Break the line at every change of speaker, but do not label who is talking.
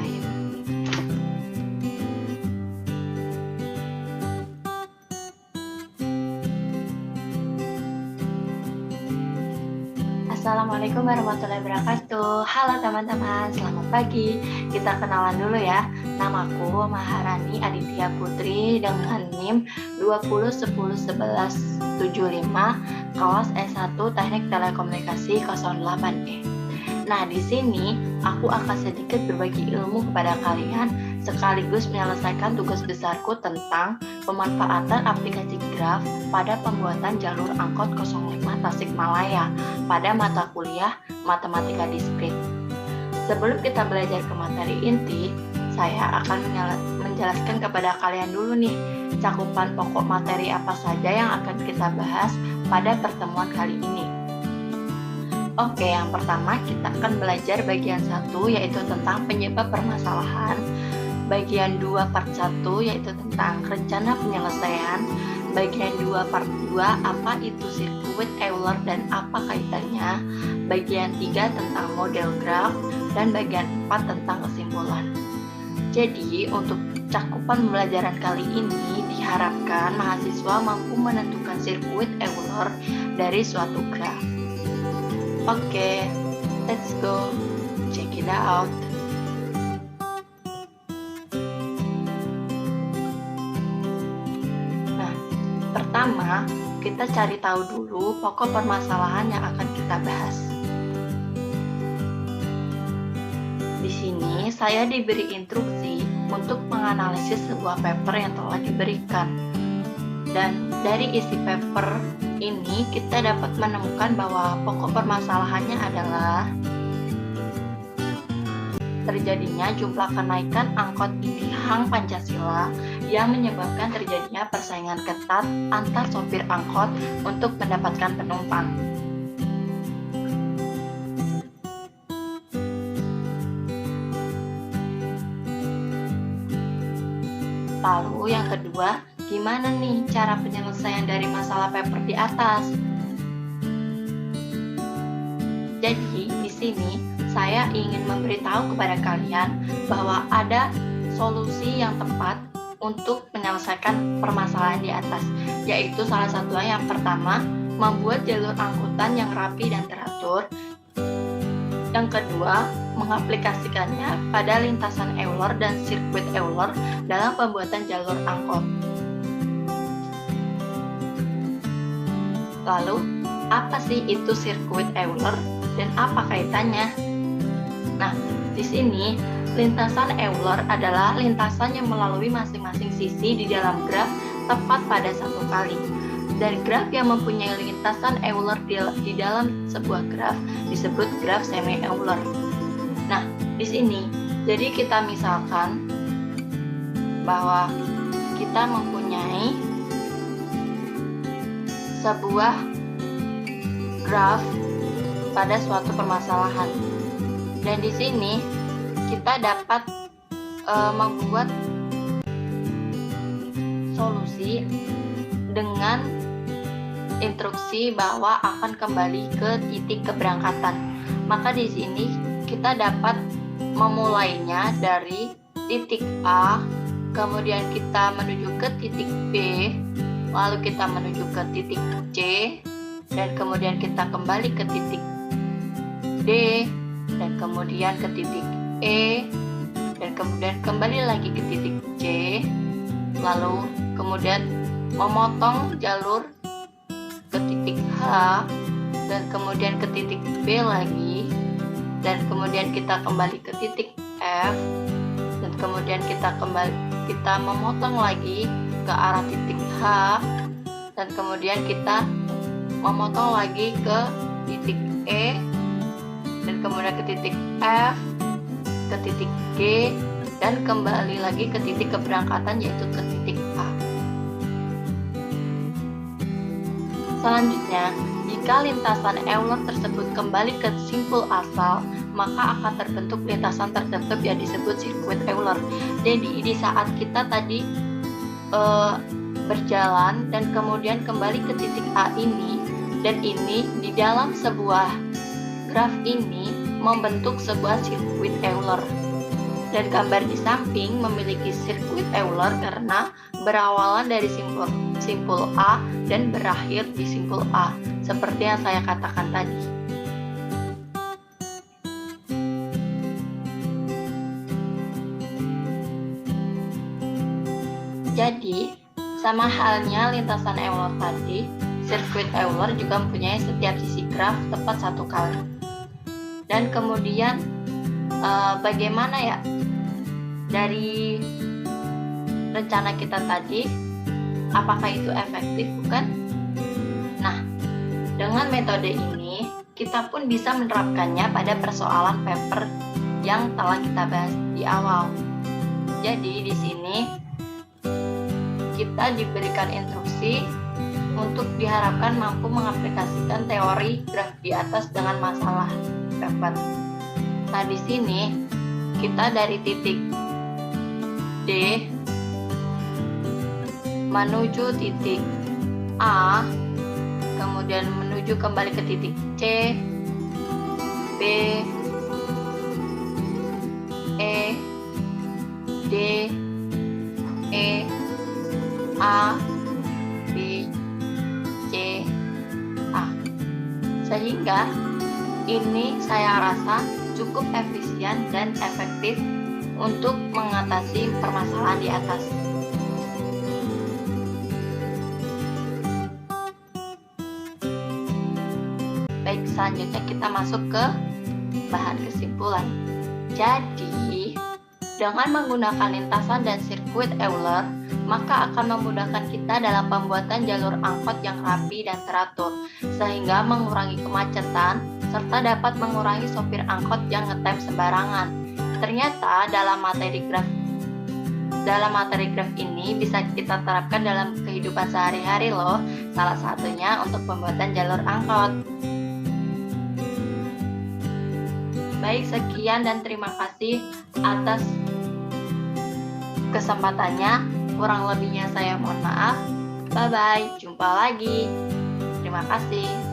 Bismillahirrahmanirrahim. Assalamualaikum warahmatullahi wabarakatuh. Halo teman-teman, selamat pagi. Kita kenalan dulu ya. Namaku Maharani Aditya Putri dengan NIM 20101175 kelas S1 Teknik Telekomunikasi 08E. Nah, di sini aku akan sedikit berbagi ilmu kepada kalian sekaligus menyelesaikan tugas besarku tentang pemanfaatan aplikasi graf pada pembuatan jalur angkot 05 Tasikmalaya pada mata kuliah Matematika Diskrit. Sebelum kita belajar ke materi inti, saya akan menjelaskan kepada kalian dulu nih cakupan pokok materi apa saja yang akan kita bahas pada pertemuan kali ini. Oke, yang pertama kita akan belajar bagian 1 yaitu tentang penyebab permasalahan, bagian 2 part 1 yaitu tentang rencana penyelesaian, bagian 2 part 2 apa itu sirkuit Euler dan apa kaitannya, bagian 3 tentang model graf, dan bagian 4 tentang kesimpulan. Jadi untuk cakupan pembelajaran kali ini diharapkan mahasiswa mampu menentukan sirkuit Euler dari suatu graf. Oke, let's go check it out. Nah, pertama kita cari tahu dulu pokok permasalahan yang akan kita bahas. Di sini saya diberi instruksi untuk menganalisis sebuah paper yang telah diberikan. Dan dari isi paper ini kita dapat menemukan bahwa pokok permasalahannya adalah terjadinya jumlah kenaikan angkot Indihang Pancasila yang menyebabkan terjadinya persaingan ketat antar sopir angkot untuk mendapatkan penumpang. Lalu yang kedua, gimana nih cara penyelesaian dari masalah paper di atas? Jadi di sini saya ingin memberitahu kepada kalian bahwa ada solusi yang tepat untuk menyelesaikan permasalahan di atas, yaitu salah satunya yang pertama, membuat jalur angkutan yang rapi dan teratur. Yang kedua, mengaplikasikannya pada lintasan Euler dan sirkuit Euler dalam pembuatan jalur angkot. Lalu, apa sih itu sirkuit Euler dan apa kaitannya? Nah, di sini lintasan Euler adalah lintasan yang melalui masing-masing sisi di dalam graf tepat pada satu kali. Dan graf yang mempunyai lintasan Euler di dalam sebuah graf disebut graf semi-Euler. Nah, di sini jadi kita misalkan bahwa kita mempunyai sebuah graf pada suatu permasalahan. Dan di sini kita dapat membuat solusi dengan instruksi bahwa akan kembali ke titik keberangkatan. Maka di sini kita dapat memulainya dari titik A, kemudian kita menuju ke titik B, lalu kita menuju ke titik C, dan kemudian kita kembali ke titik D, dan kemudian ke titik E, dan kemudian kembali lagi ke titik C, lalu kemudian memotong jalur ke titik H, dan kemudian ke titik B lagi, dan kemudian kita kembali ke titik F, dan kemudian kita memotong lagi ke arah titik H, dan kemudian kita memotong lagi ke titik E, dan kemudian ke titik F, ke titik G, dan kembali lagi ke titik keberangkatan yaitu ke titik A. Selanjutnya, jika lintasan Euler tersebut kembali ke simpul asal, maka akan terbentuk lintasan tertutup yang disebut sirkuit Euler. Jadi di saat kita tadi berjalan dan kemudian kembali ke titik A ini, dan ini di dalam sebuah graf ini membentuk sebuah sirkuit Euler. Dan gambar di samping memiliki sirkuit Euler karena berawalan dari simpul A dan berakhir di simpul A, seperti yang saya katakan tadi. Jadi, sama halnya lintasan Euler tadi, sirkuit Euler juga mempunyai setiap sisi graf tepat 1 kali. Dan kemudian bagaimana ya dari rencana kita tadi, apakah itu efektif bukan? Nah, dengan metode ini kita pun bisa menerapkannya pada persoalan paper yang telah kita bahas di awal. Jadi di sini kita diberikan instruksi untuk diharapkan mampu mengaplikasikan teori graf di atas dengan masalah paper. Nah, di sini kita dari titik D menuju titik A, kemudian menuju kembali ke titik C, B, E, D, E, A, B, C, A. Sehingga ini saya rasa cukup efisien dan efektif untuk mengatasi permasalahan di atas. Baik, selanjutnya kita masuk ke bahan kesimpulan. Jadi, dengan menggunakan lintasan dan sirkuit Euler, maka akan memudahkan kita dalam pembuatan jalur angkot yang rapi dan teratur, sehingga mengurangi kemacetan, serta dapat mengurangi sopir angkot yang ngetem sembarangan. Ternyata dalam materi graf ini bisa kita terapkan dalam kehidupan sehari-hari loh, salah satunya untuk pembuatan jalur angkot. Baik, sekian dan terima kasih atas kesempatannya. Kurang lebihnya saya mohon maaf. Bye-bye, jumpa lagi. Terima kasih.